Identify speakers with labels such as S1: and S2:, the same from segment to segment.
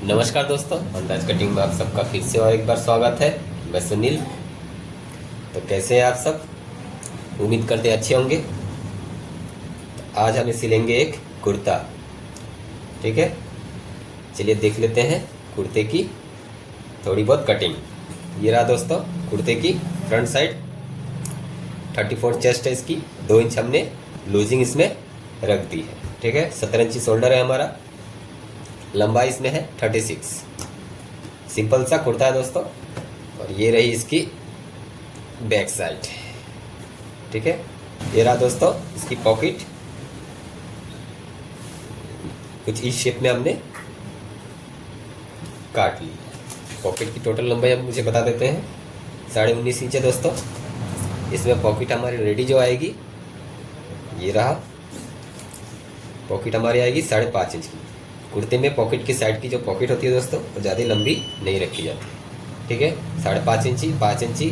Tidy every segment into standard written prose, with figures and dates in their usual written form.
S1: नमस्कार दोस्तों, अंदाज कटिंग में आप सबका फिर से और एक बार स्वागत है। मैं सुनील। तो कैसे हैं आप सब? उम्मीद करते अच्छे होंगे। तो आज हम सिलेंगे एक कुर्ता। ठीक है, चलिए देख लेते हैं कुर्ते की थोड़ी बहुत कटिंग। ये रहा दोस्तों कुर्ते की फ्रंट साइड। 34 चेस्ट है इसकी, 2 इंच हमने लूजिंग इसमें रख दी है। ठीक है, 17 इंची शोल्डर है हमारा, लंबाई इसमें है 36। सिंपल सा कुर्ता है दोस्तों। और ये रही इसकी बैक साइड। ठीक है, ये रहा दोस्तों इसकी पॉकेट। कुछ इस शेप में हमने काट ली। पॉकेट की टोटल लंबाई हम मुझे बता देते हैं, 19.5 इंच है दोस्तों। इसमें पॉकेट हमारी रेडी जो आएगी, ये रहा पॉकेट हमारी आएगी 5.5 इंच की। कुर्ते में पॉकेट की साइड की जो पॉकेट होती है दोस्तों, वो ज़्यादा लंबी नहीं रखी जाती। ठीक है, 5.5 इंची 5 इंची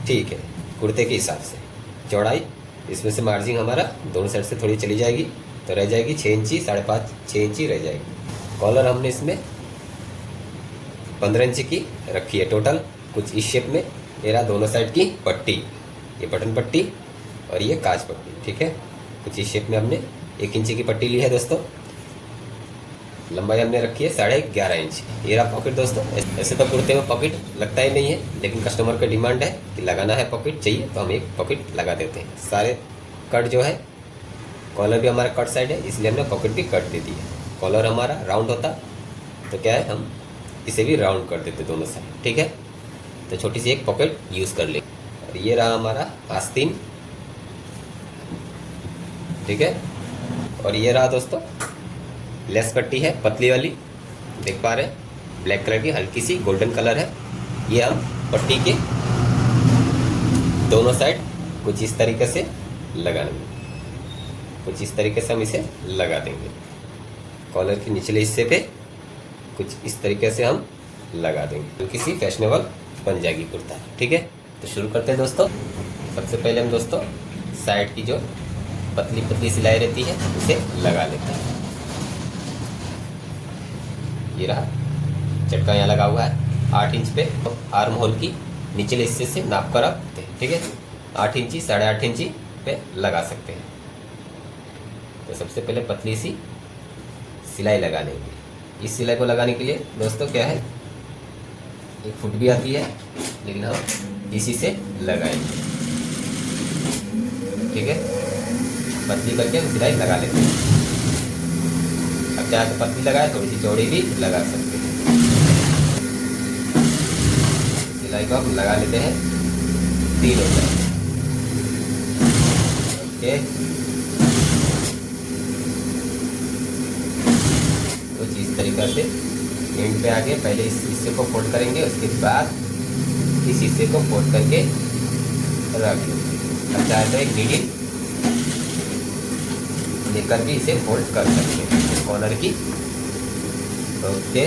S1: ठीक है कुर्ते के हिसाब से। चौड़ाई इसमें से मार्जिन हमारा दोनों साइड से थोड़ी चली जाएगी, तो रह जाएगी 6 इंची, 5.5 6 इंची रह जाएगी। कॉलर हमने इसमें 15 इंची की रखी है टोटल, कुछ इस शेप में। ये रहा दोनों साइड की पट्टी, ये बटन पट्टी और ये काज पट्टी। ठीक है, कुछ इस शेप में हमने 1 इंची की पट्टी ली है दोस्तों। लंबाई हमने रखी है 11.5 इंच। ये रहा पॉकेट दोस्तों। ऐसे तो कुर्ते में पॉकेट लगता ही नहीं है, लेकिन कस्टमर का डिमांड है कि लगाना है, पॉकेट चाहिए, तो हम एक पॉकेट लगा देते हैं। सारे कट जो है, कॉलर भी हमारा कट साइड है, इसलिए हमने पॉकेट भी कट दे दी है। कॉलर हमारा राउंड होता तो क्या है, हम इसे भी राउंड कर देते दोनों साइड। ठीक है, तो छोटी सी एक पॉकेट यूज़ कर ले। और ये रहा हमारा आस्तीन। ठीक है, और ये रहा दोस्तों लेस पट्टी है पतली वाली, देख पा रहे हैं, ब्लैक कलर की, हल्की सी गोल्डन कलर है। ये हम पट्टी के दोनों साइड कुछ इस तरीके से लगा देंगे, कुछ इस तरीके से हम इसे लगा देंगे। कॉलर के निचले हिस्से पे कुछ इस तरीके से हम लगा देंगे, तो किसी फैशनेबल बन जाएगी कुर्ता। ठीक है, तो शुरू करते हैं दोस्तों। सबसे पहले हम दोस्तों साइड की जो पतली पतली सिलाई रहती है उसे लगा लेते हैं। ये रहा चटका यहाँ लगा हुआ है 8 इंच पे। आर्म होल की निचले हिस्से से नाप कर रखते हैं। ठीक है, 8 इंची 8.5 इंची पे लगा सकते हैं। तो सबसे पहले पतली सी सिलाई लगा लेंगे। इस सिलाई को लगाने के लिए दोस्तों क्या है, एक फुट भी आती है, लेकिन हम इसी से लगाएंगे। ठीक है, पतली करके हम सिलाई लगा लेते हैं। अब चाहे तो पतली लगाए, थोड़ी सी चौड़ी भी लगा सकते हैं। सिलाई को हम लगा लेते हैं 3 हो जाए। ओके, कुछ इस तरीके से एंड पे आगे पहले इस हिस्से को फोल्ड करेंगे, उसके बाद इस हिस्से को फोल्ड करके रख लेंगे। अब चाहे तो एक नीडल लेकर भी इसे फोल्ड कर सकते हैं कॉर्नर की। ओके,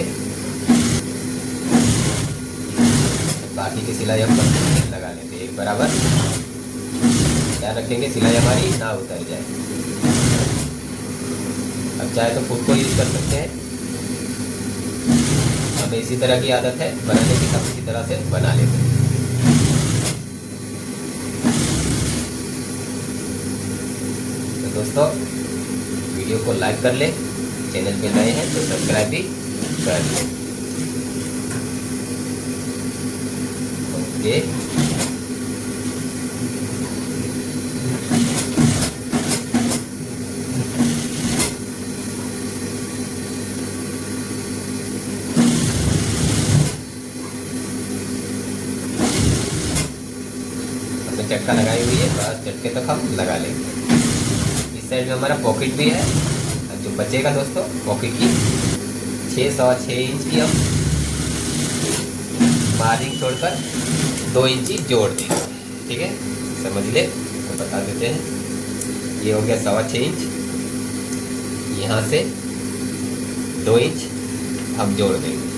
S1: बाकी की सिलाई हम लगा लेते हैं एक बराबर। ध्यान रखेंगे सिलाई हमारी ना उतर जाए। अब चाहे तो फुट को यूज कर सकते हैं, हमें इसी तरह की आदत है बनाने की, सब इसी तरह से बना लेते हैं। तो दोस्तों वीडियो को लाइक कर ले, चैनल पे नए हैं तो सब्सक्राइब भी कर लें। ओके, हमने चटका लगाई हुई है, बस चटके तक हम लगा लेंगे। इस साइड में हमारा पॉकेट भी है, जो बचेगा दोस्तों पॉकेट की 6 इंच की हम मार्जिन छोड़कर 2 इंची जोड़ देंगे। ठीक है, समझ ले तो बता देते हैं। ये हो गया 6.25 इंच, यहाँ से 2 इंच हम जोड़ देंगे,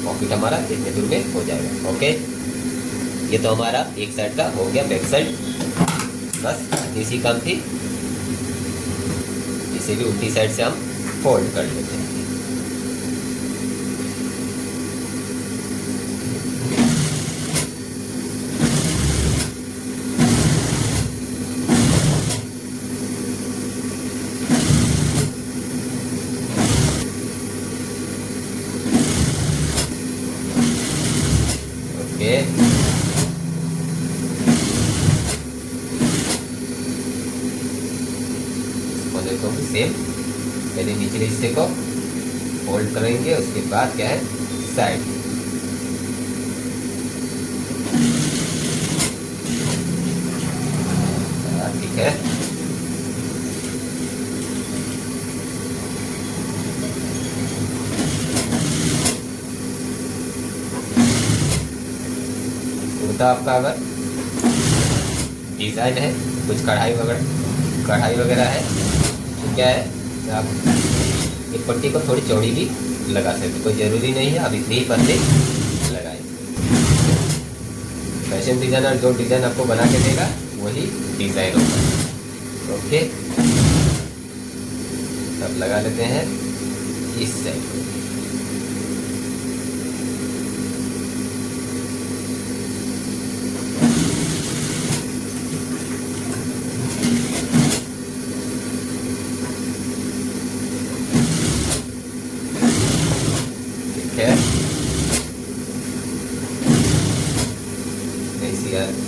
S1: पॉकेट हमारा इतने दूर में हो जाएगा। ओके, ये तो हमारा एक साइड का हो गया, बैक साइड बस इसी काम थी। इसे भी उल्टी साइड से हम फोल्ड कर लेते हैं। सेम पहले निचले हिस्से को फोल्ड करेंगे, उसके बाद क्या है साइड। ठीक है, कुर्ता आपका अगर डिजाइन है, कुछ कढ़ाई वगैरह है तो क्या है आप एक पट्टी को थोड़ी चौड़ी भी लगा सकते, कोई ज़रूरी नहीं है आप इतनी ही पतली लगाएं। फैशन डिज़ाइनर जो डिज़ाइन आपको बना के देगा वही डिज़ाइन होगा। ओके, अब लगा लेते हैं इस साइड।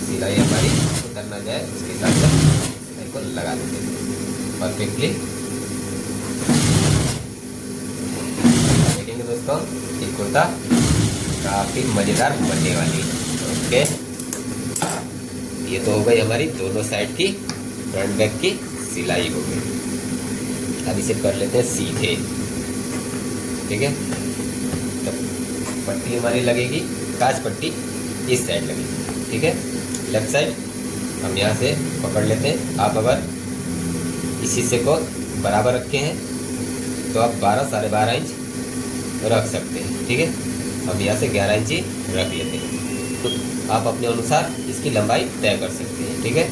S1: सिलाई हमारी उतर ना जाए उसके हिसाब से सिलाई को लगा देते हैं परफेक्टली। देखेंगे दोस्तों ये कुर्ता काफ़ी मज़ेदार बनने वाली है। ओके, ये तो हो गई हमारी दोनों साइड की फ्रंट बैक की सिलाई हो गई। अब इसे कर लेते हैं सीधे। ठीक है, तो पट्टी हमारी लगेगी, काज पट्टी इस साइड लगेगी। ठीक है, लेफ्ट साइड हम यहाँ से पकड़ लेते हैं। आप अगर इस हिस्से को बराबर रखे हैं तो आप 12 साढ़े 12 इंच रख सकते हैं। ठीक है, हम यहाँ से 11 इंच रख लेते हैं, तो आप अपने अनुसार इसकी लंबाई तय कर सकते हैं। ठीक है,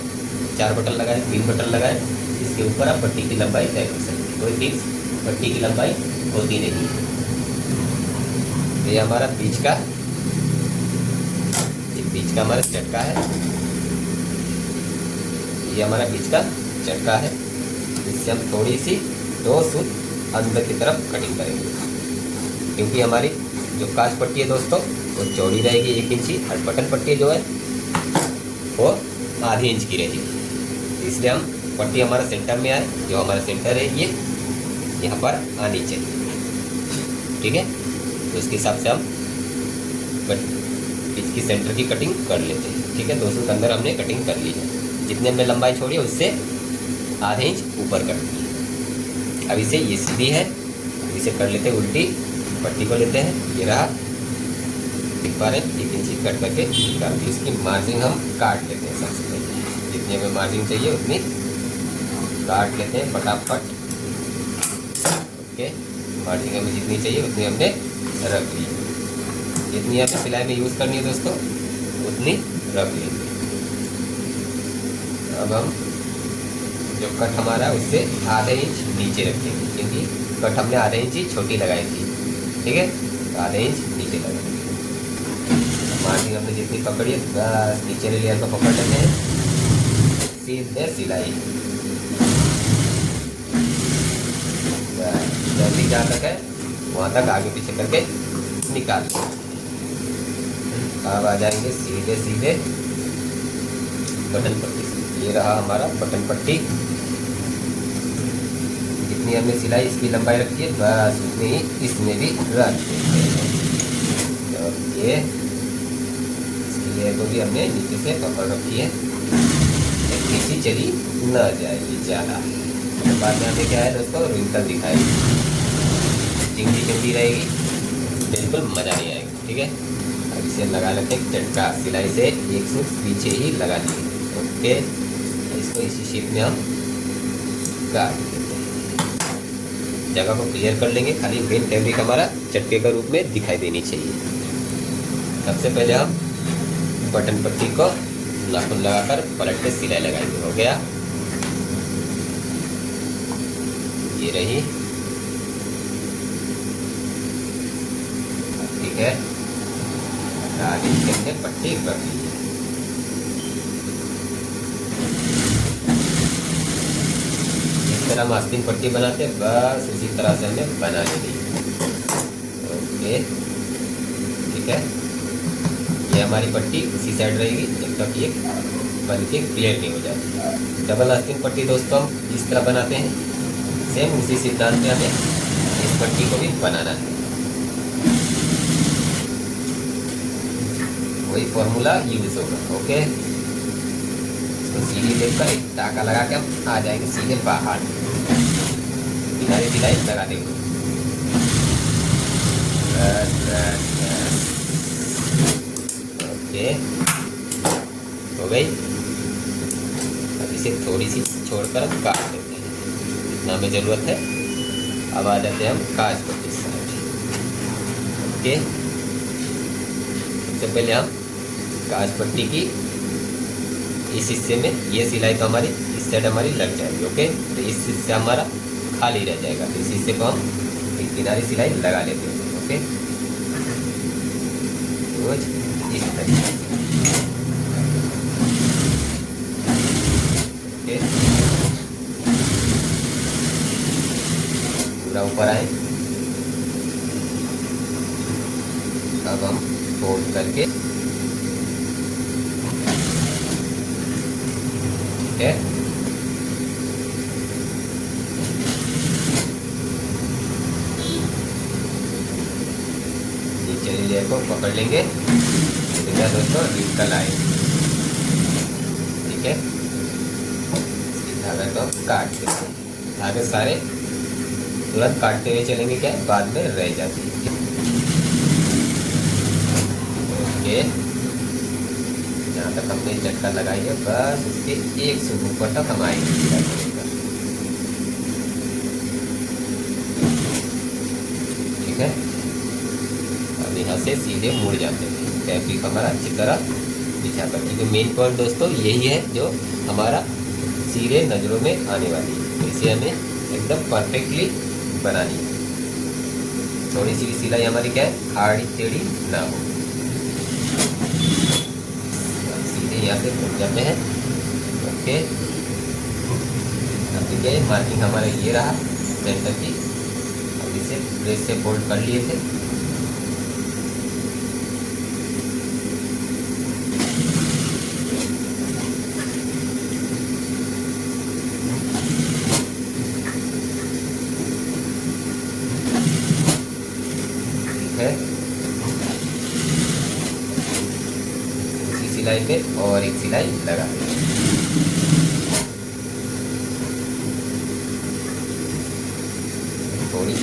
S1: 4 बटन लगाए, 3 बटन लगाए, इसके ऊपर आप पट्टी की लंबाई तय कर सकते हैं। कोई फिक्स पट्टी की लंबाई होती नहीं है। ये हमारा बीच का हमारा चटका है, ये हमारा बीच का चटका है। इससे हम थोड़ी सी 2 सूत अंदर की तरफ कटिंग करेंगे, क्योंकि हमारी जो काज पट्टी है दोस्तों वो चौड़ी रहेगी 1 इंची, और बटन पट्टी जो है वो आधी इंच की रहेगी। इसलिए हम पट्टी हमारा सेंटर में आए, जो हमारा सेंटर है ये यहाँ पर आनी चाहिए। ठीक है, तो उसके हिसाब से हम इसकी सेंटर की कटिंग कर लेते हैं। ठीक है, 2 सूत अंदर हमने कटिंग कर ली है। जितने हमने लंबाई छोड़ी है उससे आधे इंच ऊपर कर दी है। अब इसे ये सीधी है, इसे कर लेते हैं उल्टी, पट्टी को लेते हैं, ये रहा, देख पा रहे हैं 1 इंची कट करके निकाल दी। इसकी मार्जिन हम काट लेते हैं। सबसे पहले जितनी हमें मार्जिन चाहिए उतनी काट लेते हैं फटाफट। ओके, मार्जिन हमें जितनी चाहिए उतनी हमने रख ली। जितनी हमें सिलाई में यूज़ करनी है दोस्तों उतनी रख लेंगे। अब हम जो कट हमारा है उससे आधे इंच नीचे रखेंगे, क्योंकि कट हमने आधे इंच ही छोटी लगाई थी। ठीक है, तो आधे इंच नीचे लगाएंगे। मार्जिन हमने जितनी पकड़ी है बस नीचे लेयर को पकड़ लेते हैं, सीधे सिलाई जल्दी जहाँ तक है वहाँ तक आगे पीछे करके निकाल लें। अब आ जाएंगे सीधे सीधे बटन पट्टी। ये रहा हमारा बटन पट्टी। जितनी हमने सिलाई इसकी लंबाई रखी है बस उतनी ही इसमें भी रख देंगे। और ये इसकी लेयर को भी हमने नीचे से पकड़ रखी है, नीचे चली न जाएगी ज़्यादा। तो बाद में हमें क्या है दोस्तों रिंकल दिखाएगी, चिंगी चिंगी रहेगी, बिल्कुल मज़ा नहीं आएगा। ठीक है, अब इसे लगा लेते हैं चटका। सिलाई से 1 सूत पीछे ही लगा दिए। ओके, इसको इसी शेप में हम काट देते हैं। जगह को क्लियर कर लेंगे, खाली मेन फैब्रिक हमारा चटके के रूप में दिखाई देनी चाहिए। सबसे पहले हम बटन पट्टी को नाखून लगाकर पलट के सिलाई लगाएंगे। हो गया, ये रही। ठीक है, आगे हमने पट्टी कर ली। इस तरह हम आस्तीन पट्टी बनाते हैं, बस उसी तरह से हमें बना लेनी। ओके, ठीक है, ये हमारी पट्टी उसी साइड रहेगी जब तक ये बन के क्लियर नहीं हो जाती। डबल आस्तीन पट्टी दोस्तों हम इस तरह बनाते हैं, सेम उसी सिद्धांत पे हमें इस पट्टी को भी बनाना है। वही फॉर्मूला यूज होगा। ओके, तो सीधी लेकर एक टाका लगा के हम आ जाएंगे सीधे बाहर, किनारे सिलाई लगा देंगे। ओके, हो गई। अब इसे थोड़ी सी छोड़कर हम काट देते हैं, जितना हमें ज़रूरत है। अब आ जाते हैं हम काज पट्टी साइड। ओके, सबसे पहले हम काज पट्टी की इस हिस्से में, ये सिलाई तो हमारी इस साइड हमारी लग जाएगी। ओके, तो इस हिस्से हमारा खाली रह जाएगा, तो इस हिस्से को हम एक किनारी सिलाई लगा लेते हैं। ओके, रोज इस तरीके से। ओके, पूरा ऊपर आए। अब हम फोल्ड करके, ठीक है, नीचे लेयर को पकड़ लेंगे, तो क्या दोस्तों निकल आए। ठीक है, धागे को काट देते हैं। धागे सारे तुरंत काटते हुए चलेंगे, क्या बाद में रह जाती है। ओके, जहाँ तक हमने झटका लगाई है बस उसके एक से ऊपर तक हम आएंगे। ठीक है, अब यहाँ से सीधे मुड़ जाते हैं फैब्रिक हमारा अच्छी तरह बिछा कर। क्योंकि मेन पॉइंट दोस्तों यही है जो हमारा सीधे नज़रों में आने वाली है, तो इसे हमें एकदम परफेक्टली बनानी है। थोड़ी सी भी सिलाई हमारी क्या है, आड़ी टेढ़ी ना हो। सीधे यहाँ से मुड़ जाते हैं। ओके, अब देखिए मार्किंग हमारा ये रहा सेंटर की। अब इसे प्रेस से फोल्ड कर लिए थे। उसी सिलाई पे और एक सिलाई लगा देंगे। थोड़ी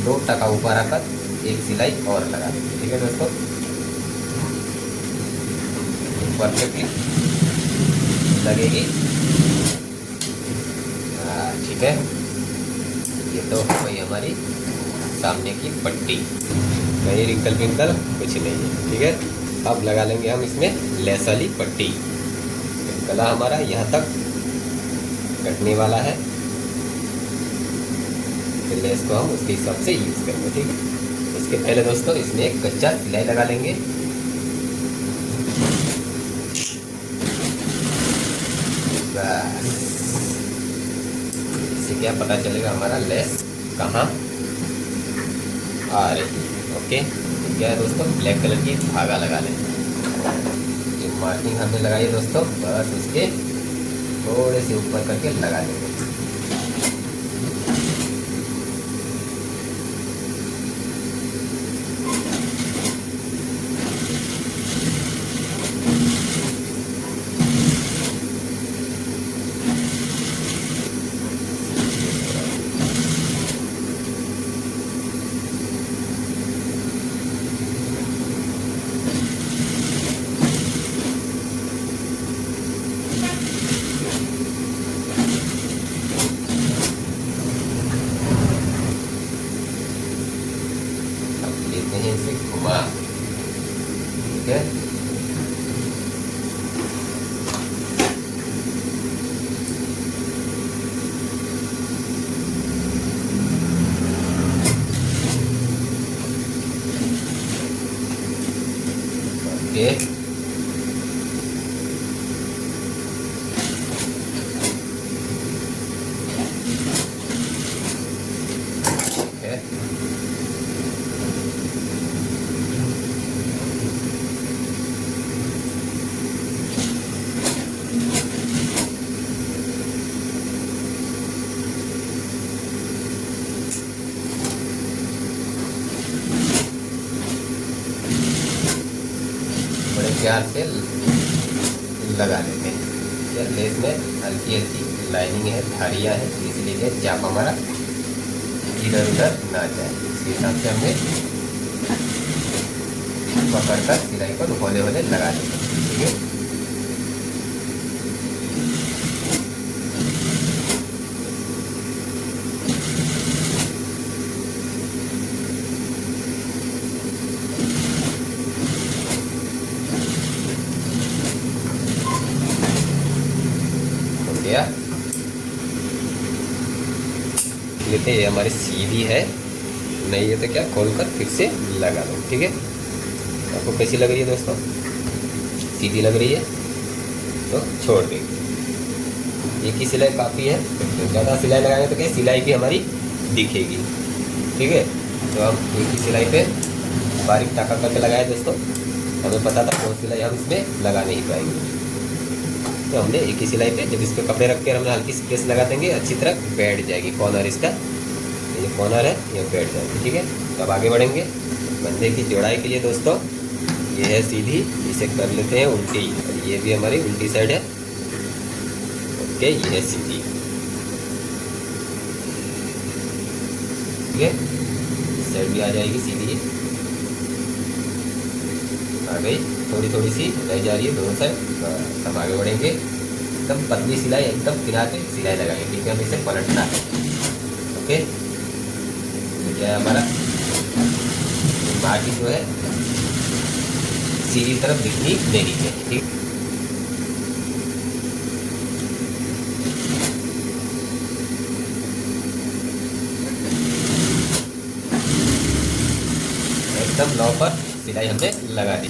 S1: 2 टका ऊपर आकर एक सिलाई और लगा देंगे। ठीक है दोस्तों, परफेक्टली लगेगी। ठीक है, ये तो वही हमारी सामने की पट्टी, नहीं रिंकल पिंकल कुछ नहीं है। ठीक है, अब लगा लेंगे हम इसमें लेस वाली पट्टी। गला हमारा यहाँ तक कटने वाला है, तो लेस को हम उसके हिसाब से यूज़ करेंगे। ठीक है, उसके पहले दोस्तों इसमें एक कच्चा सिलाई लगा लेंगे। बस, इससे क्या पता चलेगा हमारा लेस कहाँ आ रही है। ओके, क्या है दोस्तों, ब्लैक कलर की धागा लगा लें। जो मार्किंग हमने लगाई है दोस्तों, बस उसके थोड़े से ऊपर करके लगा लेंगे। इसे घुमा। ठीक है, ओके, प्यार से लगा लेते हैं। या लेस में हल्की हल्की लाइनिंग है, धारियाँ हैं, इसलिए कि चाप हमारा इधर उधर ना जाए। इस हिसाब से हमने पकड़कर सिलाई को होले होले लगा देते हैं। ठीक है, हो गया। लेते हैं, ये हमारी सीधी है, नहीं है तो क्या खोलकर फिर से लगा दो। ठीक है, आपको कैसी लग रही है दोस्तों? सीधी लग रही है तो छोड़ देंगे। एक ही सिलाई काफ़ी है, तो ज़्यादा सिलाई लगाएंगे तो क्या सिलाई भी हमारी दिखेगी। ठीक है, तो हम एक ही सिलाई पे बारीक टाका करके लगाए दोस्तों। हमें पता था बहुत सिलाई हम इसमें लगा नहीं पाएंगे, तो हमने एक ही सिलाई पे जब इस पर कपड़े रख कर हमने हल्की सी प्रेस लगा देंगे, अच्छी तरह बैठ जाएगी। कॉर्नर इसका, ये कॉर्नर है, ये बैठ जाएगी। ठीक है, तो अब आगे बढ़ेंगे। बंदे की जोड़ाई के लिए दोस्तों ये है सीधी, इसे कर लेते हैं उल्टी, और ये भी हमारी उल्टी साइड है। ओके, ये है सीधी। ठीक है, इस साइड भी आ जाएगी सीधी, आ गई। थोड़ी थोड़ी सी रह जा रही है दोनों साइड। हम आगे बढ़ेंगे। एकदम पतली सिलाई, एकदम किनारे पे सिलाई लगाएंगे, क्योंकि हमें इसे पलटना है। ओके, तो क्या है हमारा बाकी जो है सीधी तरफ दिखनी नहीं चाहिए। ठीक, एकदम लौ पर सिलाई हमने लगा दी।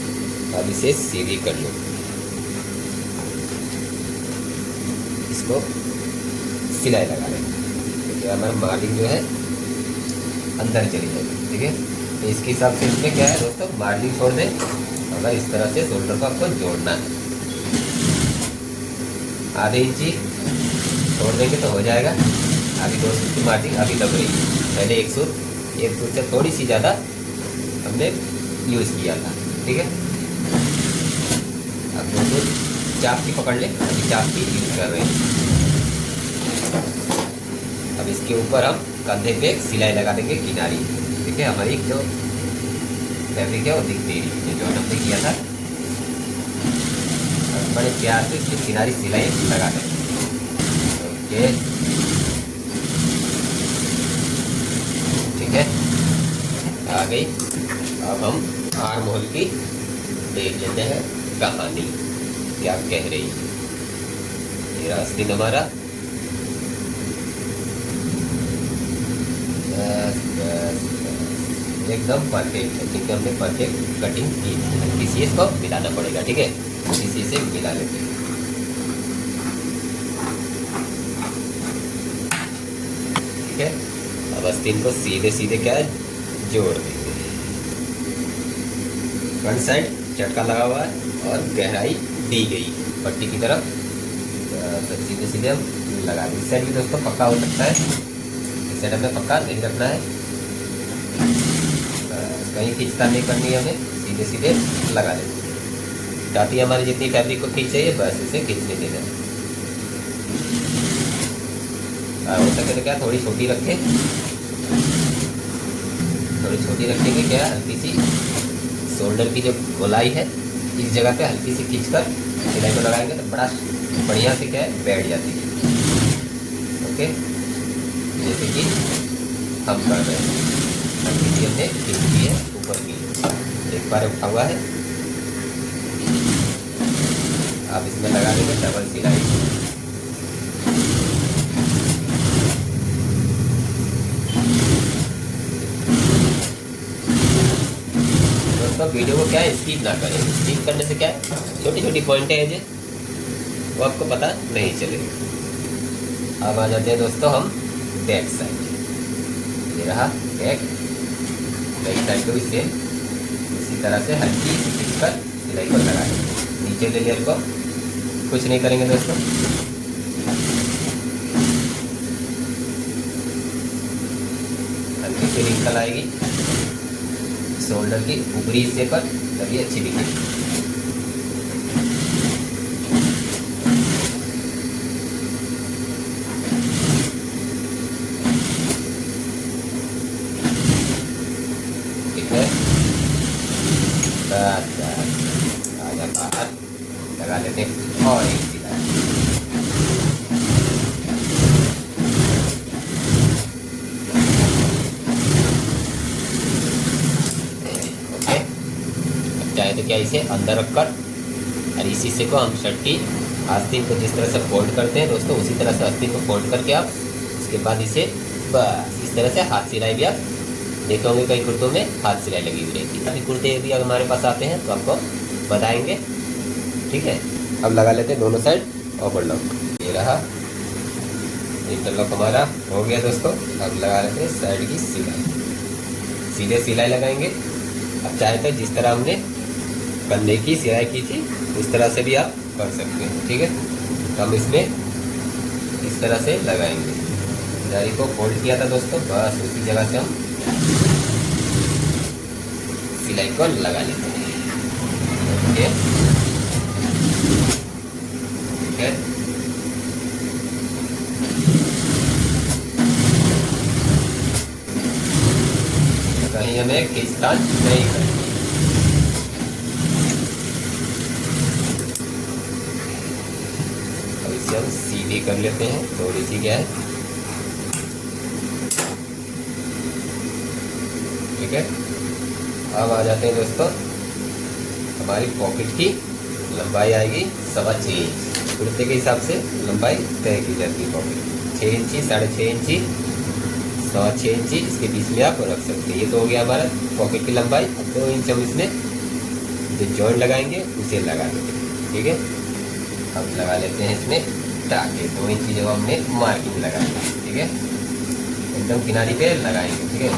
S1: अब इसे सीधी कर लो, इसको सिलाई लगा लें, क्योंकि हमारा मार्जिन जो है अंदर चली जाएगी। ठीक है, तो इसके हिसाब से इसमें क्या है दोस्तों, मार्जिन छोड़ दें। अगर इस तरह से शोल्डर को आपको जोड़ना है, आधे इंची छोड़ देंगे तो हो जाएगा। अभी 2 सूट की मार्जिन अभी लग रही है, पहले एक सूट से थोड़ी सी ज़्यादा हमने यूज़ किया था। ठीक है, अब 2 सूट चाप की पकड़ लें, अभी चाप की यूज़ कर रहे हैं। अब इसके ऊपर हम कंधे पे सिलाई लगा देंगे किनारी। ठीक है, हमारी जो फैब्रिक है वो दिख नहीं रही है, जो हमने किया था। बड़े प्यार से इसकी किनारी सिलाई लगा दें। ओके, ठीक है, आ गई। अब हम आर्म होल की देख लेते हैं कहानी क्या कह रही है। मेरा आस्तीन हमारा एकदम परफेक्ट है, क्योंकि हमने परफेक्ट कटिंग की है। किसी इसको मिलाना पड़ेगा। ठीक है, किसी से मिला लेते हैं। ठीक है, अब आस्तीन को सीधे सीधे क्या है जोड़ देंगे। फ्रंट साइड चटका लगा हुआ है और गहराई दी गई पट्टी की तरफ, तो सीधे सीधे हम लगा दें। इस साइड भी दोस्तों पक्का हो सकता है, इस साइड हमें पक्का नहीं रखना है, कहीं खींचता नहीं करनी है, हमें सीधे सीधे लगा देंगे। जाती हमारी जितनी फैब्रिक को खींच चाहिए बस इसे खींचने देना है। हो सके तो क्या थोड़ी छोटी रखें, थोड़ी छोटी रखेंगे क्या, हल्की सी शोल्डर की जो गोलाई है इस जगह पे हल्की सी खींचकर सिलाई को लगाएंगे तो बड़ा बढ़िया से क्या है बैठ जाती है। ओके, जैसे कि हम कर रहे हैं, हल्की सी हमने खींच दी है ऊपर की, एक बार उठा हुआ है। आप इसमें लगा देंगे डबल सिलाई। दोस्तों वीडियो को क्या है स्किप ना करें, स्किप करने से क्या है छोटी छोटी पॉइंटें हैं जो वो आपको पता नहीं चलेगी। अब आ जाते हैं दोस्तों हम बैक साइड। ये रहा बैक साइड को भी सेम इसी तरह से हल्की खींचकर सिलाई को लगा देंगे। नीचे के लेयर को कुछ नहीं करेंगे दोस्तों, हल्की सी रिंकल आएगी शोल्डर की ऊपरी हिस्से पर, तभी अच्छी दिखेगी। है, बस बस आजा बाहर, लगा लेते हैं और एक सिलाई। ओके, अब चाहे तो क्या इसे अंदर रखकर और इस हिस्से को हम शर्ट की आस्तीन को जिस तरह से फोल्ड करते हैं दोस्तों, उसी तरह से आस्तीन को फोल्ड करके आप उसके बाद इसे बस इस तरह से हाथ सिलाई भी आप देखे होंगे, कई कुर्तों में हाथ सिलाई लगी हुई रहती है। अभी कुर्ते भी अगर हमारे पास आते हैं तो आपको बताएंगे, ठीक है। अब लगा लेते हैं दोनों साइड ओवरलॉक। ये रहा इंटरलॉक हमारा हो गया दोस्तों। अब लगा लेते हैं साइड की सिलाई, सीधे सिलाई लगाएंगे। अब चाहे तो जिस तरह हमने कंधे की सिलाई की थी उस तरह से भी आप कर सकते हैं, ठीक है। तो हम इसमें इस तरह से लगाएंगे, जारी को फोल्ड किया था दोस्तों, बस उसी जगह से हम सिलाई को लगा लेते हैं, ओके, ठीक है। कहीं हमें खींचतान नहीं करनी। अब इसे हम सीधी कर लेते हैं, थोड़ी सी क्या है, ठीक है। अब आ जाते हैं दोस्तों, हमारी पॉकेट की लंबाई आएगी 6.25 इंच। कुर्ते के हिसाब से लंबाई तय की जाती है। पॉकेट 6 इंची, 6.5 इंची, 6.25 इंची, इसके बीच में आप रख सकते हैं। ये तो हो गया हमारा पॉकेट की लंबाई। अब 2 इंच हम इसमें जो जॉइंट लगाएंगे उसे लगा देंगे, ठीक है। अब लगा लेते हैं इसमें टाके, 2 इंची जो हमने मार्किंग लगाएंगे, ठीक है, एकदम किनारी पे लगाएंगे, ठीक है,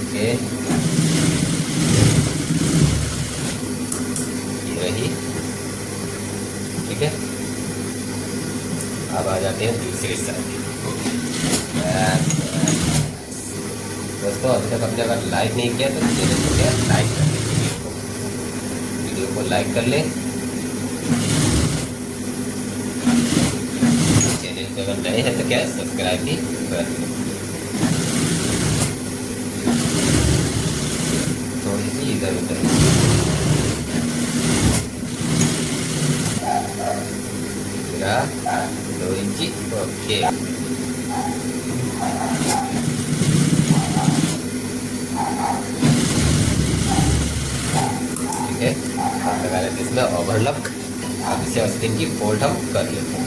S1: ओके। ये रही, ठीक है। अब आ जाते हैं दूसरी साइड। दोस्तों अभी तक आपने अगर लाइक नहीं किया तो चैनल को क्या लाइक कर लें, वीडियो को लाइक कर लें। चैनल पे अगर नए हैं तो क्या सब्सक्राइब भी कर लें। थोड़ी सी इधर उधर, पूरा 2 इंची, ओके। ठीक है, लगा लेते इसमें ओवरलॉक। अब इसे आस्तीन की फोल्ड हम कर लेते हैं,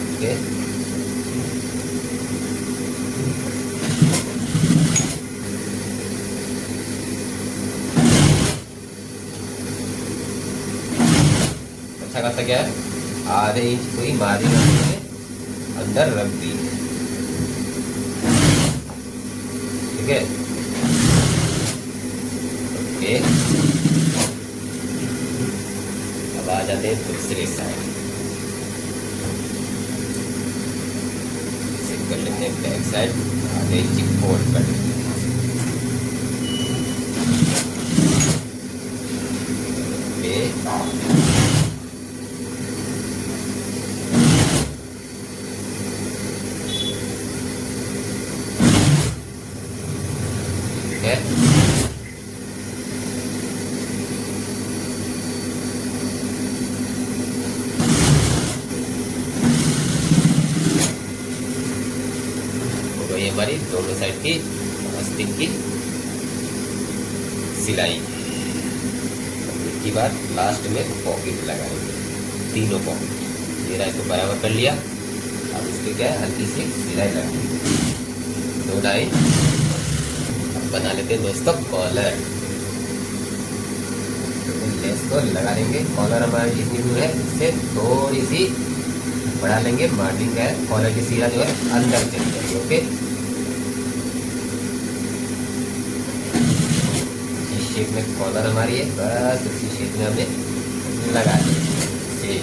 S1: ओके। अच्छा खासा क्या है, आधे इंच पूरी मार्जिन हमने अंदर रख दी, ठीक है, ओके। अब आ जाते हैं दूसरी साइड, कर लेते हैं बैक साइड, आधे इंच फोल्ड कर लेते हैं, ठीक है। हमारी दोनों साइड की आस्तीन की सिलाई। इसके बाद लास्ट में पॉकेट लगाएंगे, तीनों पॉकेट। ये रहा, इसको बराबर कर लिया। अब इसके क्या है, हल्की सी सिलाई लगाएंगे, 2-2.5 इंच। अब बना लेते हैं दोस्तों कॉलर। लेस को लगा लेंगे, कॉलर हमारी जितनी दूर है इससे थोड़ी सी बढ़ा लेंगे। मार्जिन का है, कॉलर की सिरा जो है अंदर चली जाएगी, ओके। शेप में कॉलर हमारी है, बस उसी शेप में हमें लगा देंगे,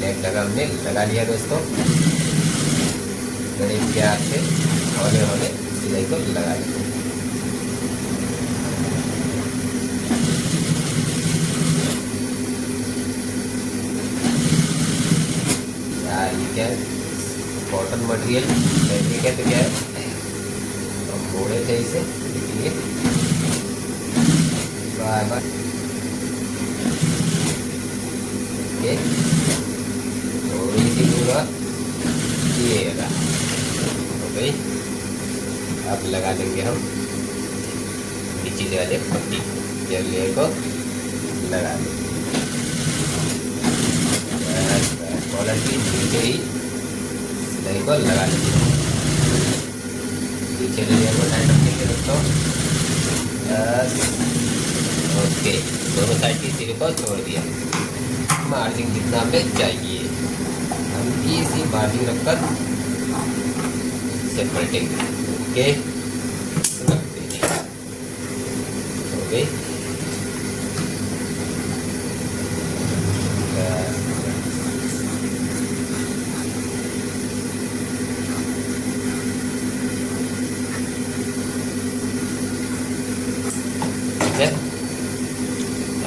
S1: लेग लगा हमने लगा लिया दोस्तों। गणेश के हाथ से हौले हौले सिलाई को लगा लेंगे, क्या है, कॉटन मटेरियल फैब्रिक है, तो क्या है, हम मोड़े थे इसे, देखिए बार ओके, थोड़ी सी दूर ये रहा, हो गई। अब लगा देंगे हम नीचे वाले पट्टी लेयर को लगा देंगे, कॉलर की नीचे ही सिलाई को लगा देंगे, नीचे लेयर को टाइट रखेंगे दोस्तों। ओके, दोनों साइड की सिरे को छोड़ दिया। मार्जिन जितना हमें चाहिए हल्की सी मार्जिन रखकर इसे पलटेंगे। ओके, रख देंगे, हो गई।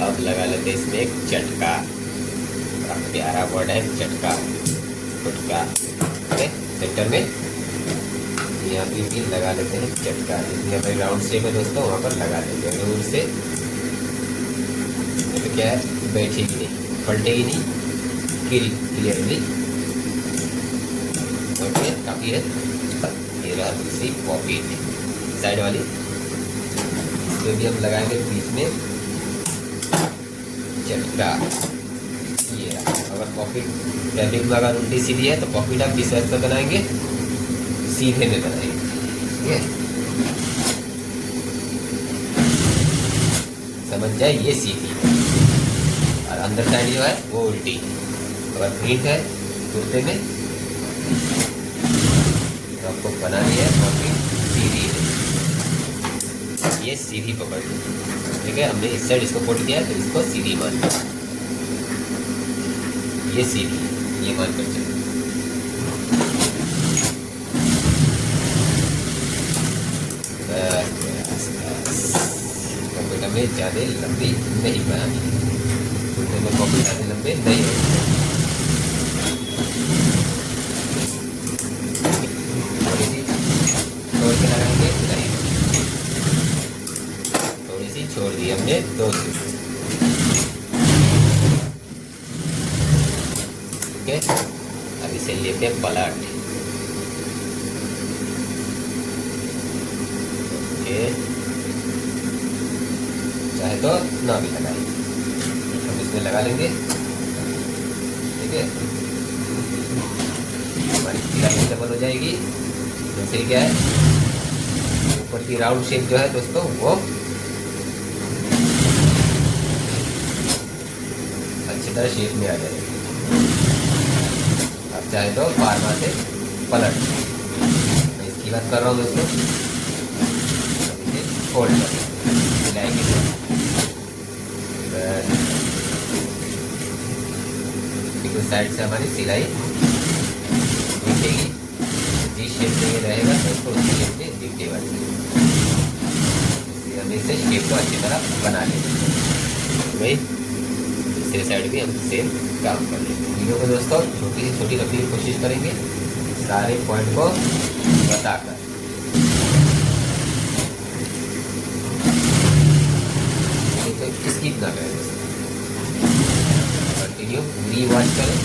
S1: अब लगा लेते हैं इसमें एक झटका, प्यारा वर्ड है झटका, फुटका। सेंटर में यहाँ पे भी लगा लेते हैं झटका, जितनी हमारी राउंड शेप है दोस्तों वहाँ पर लगा लेंगे दूर से, तो क्या है बैठेगी नहीं, पलटेगी नहीं, क्लियरली। ओके, काफ़ी है। ये रहा दूसरी पॉकेट साइड वाली, इसमें भी हम लगाएंगे बीच में झटका। ये अगर पॉकेट फैब्रिक में अगर उल्टी सीधी है तो पॉकेट आप किस पर बनाएंगे, सीधे में बनाएंगे, ठीक है, समझ जाए, ये सीधी और अंदर साइड जो है वो उल्टी। अगर प्रिंट है कुर्ते में तो आपको बनानी है पॉकेट सीधी है, ये सीधी पकड़ ली, ठीक है। हमने इस साइड इसको पुट किया तो इसको सीधी मान, ये सीधी, ये मान कर चलो। पॉकेट हमें ज़्यादा लंबी नहीं बनानी है, में पॉकेट ज़्यादा लंबे नहीं होते, थोड़ी सी छोड़ के लगाएंगे, थोड़ी सी छोड़ दी हमने, 2 सूट। ओके, अब इसे लेते हैं पलट। ओके, चाहे तो ना भी लगाएंगे, हम इसमें लगा लेंगे, ठीक है। हमारी सिलाई डबल हो जाएगी। दूसरी क्या है, ऊपर की राउंड शेप जो है दोस्तों वो अच्छी तरह शेप में आ जाएगी। अब चाहे तो फार्मा से पलट, मैं इसकी बात कर रहा हूँ दोस्तों, इसे फोल्ड कर सिलाई के लिए। बिल्कुल साइड से हमारी सिलाई दिखेगी, जिस शेप में ये रहेगा तो उसी शेप में दिखने वाली है। हम इसे शेप को अच्छी तरह बना लेंगे भाई। दूसरे साइड भी हम सेम काम कर लेंगे। वीडियो को दोस्तों छोटी से छोटी रखने की कोशिश करेंगे, सारे पॉइंट को बताकर। तो स्किप ना करें, कंटिन्यू पूरी वॉच करें।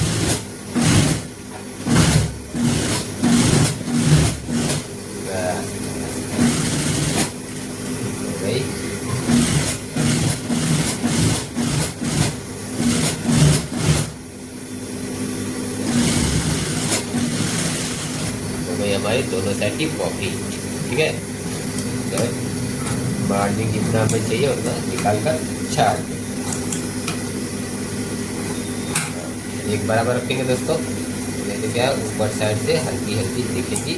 S1: हमारे दोनों साइड की पॉकेट, ठीक है। तो मार्जिन जितना हमें चाहिए उतना निकाल कर छाड़ दें, एक बराबर रखेंगे दोस्तों। नहीं तो क्या ऊपर साइड से हल्की हल्की दिखेगी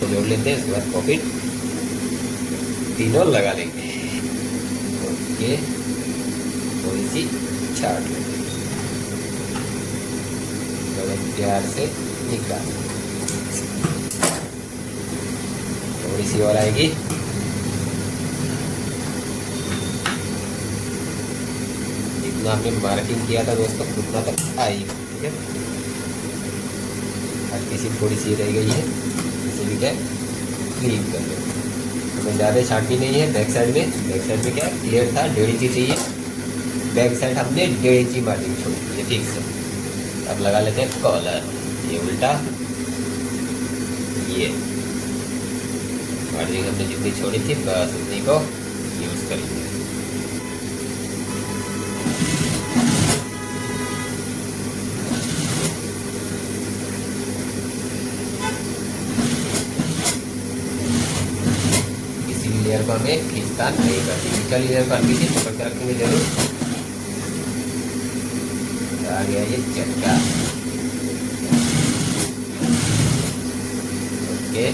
S1: तो जोड़ लेते हैं, उसके बाद पॉकेट तीनों लगा लेंगे। ओके, थोड़ी सी छाड़ लेंगे, थोड़ा प्यार से निकाल, थोड़ी सी और आएगी। जितना हमने मार्किंग किया था दोस्तों उतना तक आई, ठीक है। हल्की सी थोड़ी सी रह गई है, इसे भी क्या क्लीन कर लो। हमें ज़्यादा छांटनी नहीं है। बैक साइड में क्या क्लियर था, 1.5 इंची चाहिए। बैक साइड हमने 1.5 इंची मार्जिन छोड़ी, ये फिक्स है। अब लगा लेते हैं कॉलर, ये उल्टा, ये मार्जिन हमने जितनी छोड़ी थी बस उतनी को यूज़ करेंगे। किसी भी लेयर को हमें खींचतान नहीं करती, नीचे लेयर को हल्की सी पकड़ कर रखेंगे जरूर। आ गया ये चटका, ओके।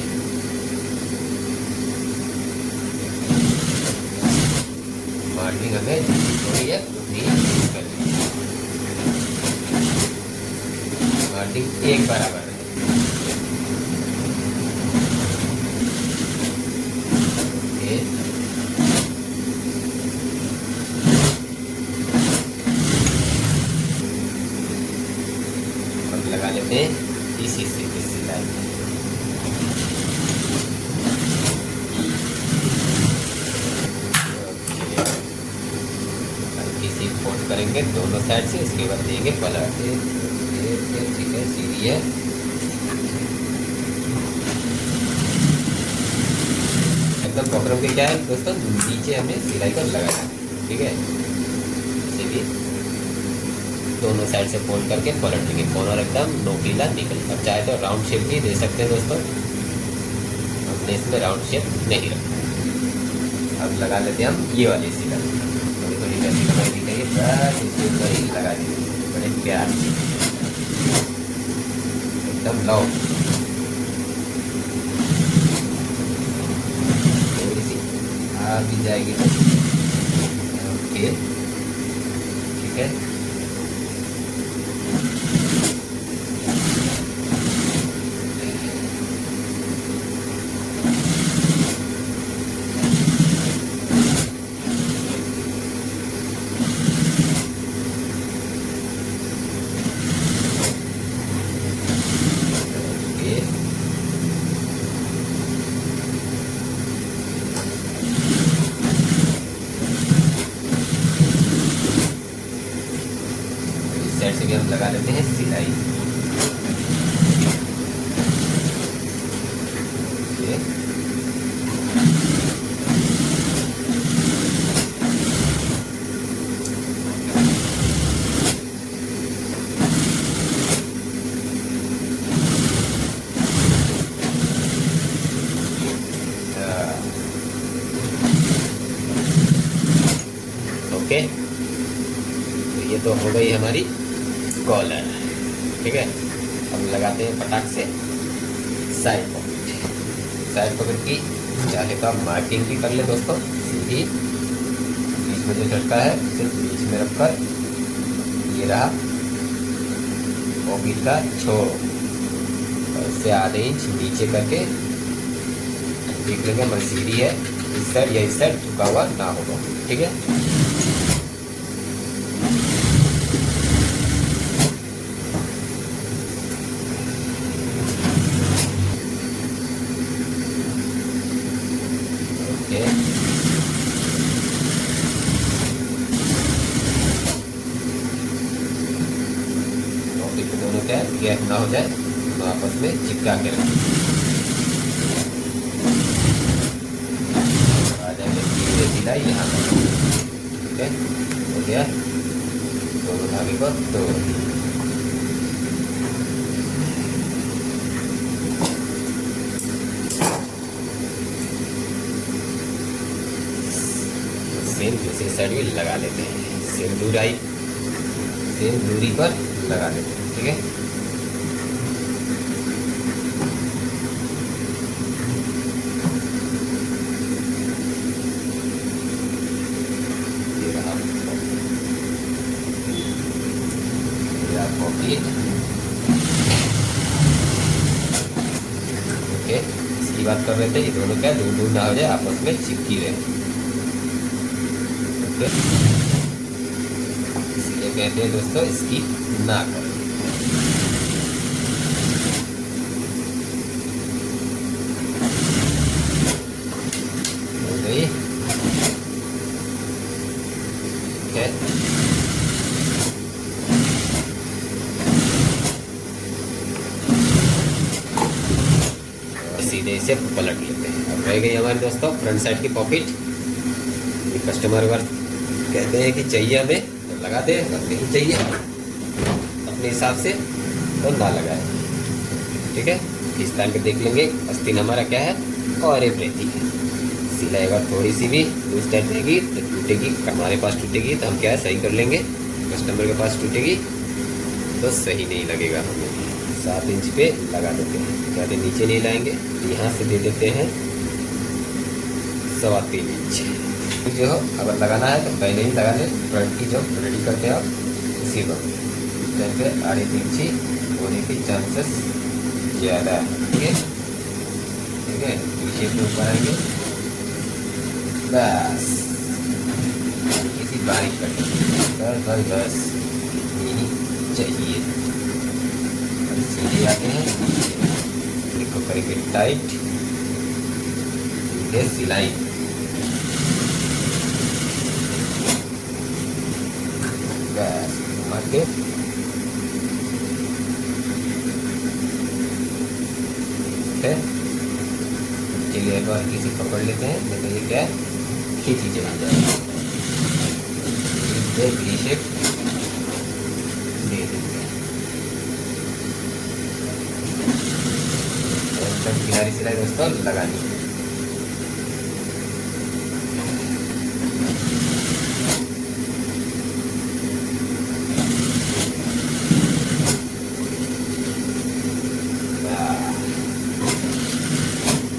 S1: मार्जिन हमें थोड़ी है उतनी करनी, मार्जिन एक बराबर है। ओके, अब लगा लेते हैं इसी से इस सिलाई। फोल्ड करेंगे दोनों साइड से, इसके बाद देंगे पलट। ठीक है, सीधी है। एकदम बॉटम के क्या है दोस्तों, नीचे हमें सिलाई को लगाना है। ठीक है, इसे भी दोनों साइड से फोल्ड करके पलट देंगे, कॉर्नर एकदम नोकीला निकल। अब चाहे तो राउंड शेप भी दे सकते हैं दोस्तों, हमने इसमें राउंड शेप नहीं रखा। अब लगा लेते हैं हम ये वाली सिलाई, थोड़ी कैसी लगाई दी चाहिए, बस इसके ऊपर ही लगा दीजिए बड़े प्यार से, एकदम लो। थोड़ी सी आ भी जाएगी तो ओके, ठीक है। साइड से भी हम लगा लेते हैं सिलाई। ओके, तो ये तो हो गई हमारी कॉलर। ठीक है, अब लगाते हैं फटाक से साइड पॉकेट। साइड पॉकेट की चाहे तो आप मार्किंग भी कर ले दोस्तों, सीधी बीच में जो झटका है सिर्फ बीच में रखकर, ये रहा पॉकेट का छोर, और इससे आधे इंच नीचे करके देख लेंगे हमारी सीधी है, इस साइड या इस साइड झुका हुआ ना होगा। ठीक है, दोनों क्या गैप ना हो जाए तो आपस में चिपका के रखें। आ जाएंगे सीधे सिलाई यहाँ पर। ठीक है, हो गया, दोनों धागे को तोड़ दिए। सेम दूसरी साइड भी लगा लेते हैं, सेम दूरी पर लगा लेते हैं। ठीक है, ये रहा पॉकेट। ओके, इसकी बात कर रहे थे, ये दोनों क्या दूर दूर ना हो जाए, आपस में चिपकी रहे। ओके, इसलिए कहते हैं दोस्तों इसकी ना करें। इसे पलट लेते हैं। अब रह गई हमारे दोस्तों फ्रंट साइड की पॉकेट। ये कस्टमर अगर कहते हैं कि चाहिए हमें तो लगा दे, अगर नहीं चाहिए अपने हिसाब से तो ना लगाए। ठीक है, इस टाइम पे देख लेंगे आस्तीन हमारा क्या है और ये रहती है। सिलाई अगर थोड़ी सी भी लूज टाइट रहेगी तो टूटेगी, हमारे पास टूटेगी तो हम क्या है सही कर लेंगे, कस्टमर के पास टूटेगी तो सही नहीं लगेगा। हमें 7 इंच पे लगा देते हैं, ज़्यादा नीचे नहीं लाएंगे। यहाँ से दे देते हैं 3.25 इंच। जो अगर लगाना है तो पहले ही लगा लें, फ्रंट की जो रेडी करते हैं आप उसी पर इस टाइम पे 2.5 इंची होने के चांसेस ज़्यादा है। ठीक है, ठीक है, शेप में ऊपर आएंगे बस, किसी बारीक कटिंग बस यही चाहिए। सीधे आते हैं, इसको करेंगे टाइट, ये सिलाई बस घुमा के चलिए एक बार किसी पकड़ लेते हैं, नहीं तो ये क्या खींची चला जाएगा। वी शेप दे देंगे, किनारी सिलाई दोस्तों लगानी है।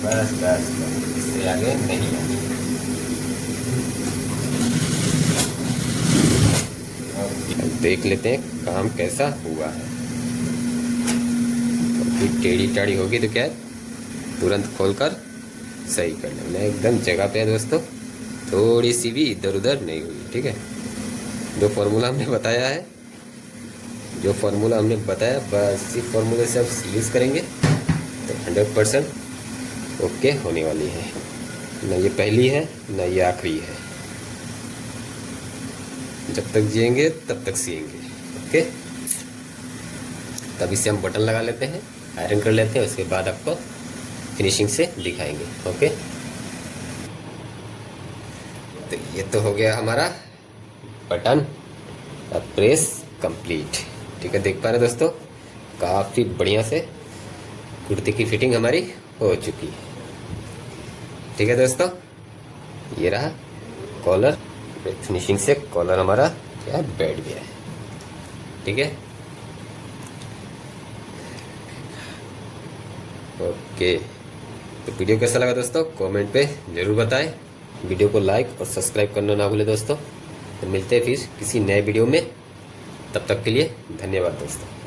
S1: बस बस बस, इससे आगे नहीं आनी। देख लेते हैं काम कैसा हुआ है। टेढ़ी टाढ़ी होगी तो क्या है तुरंत खोलकर सही कर लेना, एकदम जगह पे है दोस्तों, थोड़ी सी भी इधर उधर नहीं हुई। ठीक है, जो फॉर्मूला हमने बताया है, जो फॉर्मूला हमने बताया बस इसी फॉर्मूले से आप यूज़ करेंगे तो 100% ओके होने वाली है। न ये पहली है न ये आखिरी है, जब तक जिएंगे तब तक सिएंगे। ओके, तब इसे हम बटन लगा लेते हैं, आयरन कर लेते हैं, उसके बाद आपको फिनिशिंग से दिखाएंगे। ओके, तो ये तो हो गया हमारा बटन और प्रेस कंप्लीट। ठीक है, देख पा रहे हैं दोस्तों, काफ़ी बढ़िया से कुर्ती की फिटिंग हमारी हो चुकी है। ठीक है दोस्तों, ये रहा कॉलर, फिनिशिंग से कॉलर हमारा क्या है बैठ गया है। ठीक है, ओके, तो वीडियो कैसा लगा दोस्तों कमेंट पे ज़रूर बताएं। वीडियो को लाइक और सब्सक्राइब करना ना भूलें दोस्तों। तो मिलते हैं फिर किसी नए वीडियो में, तब तक के लिए धन्यवाद दोस्तों।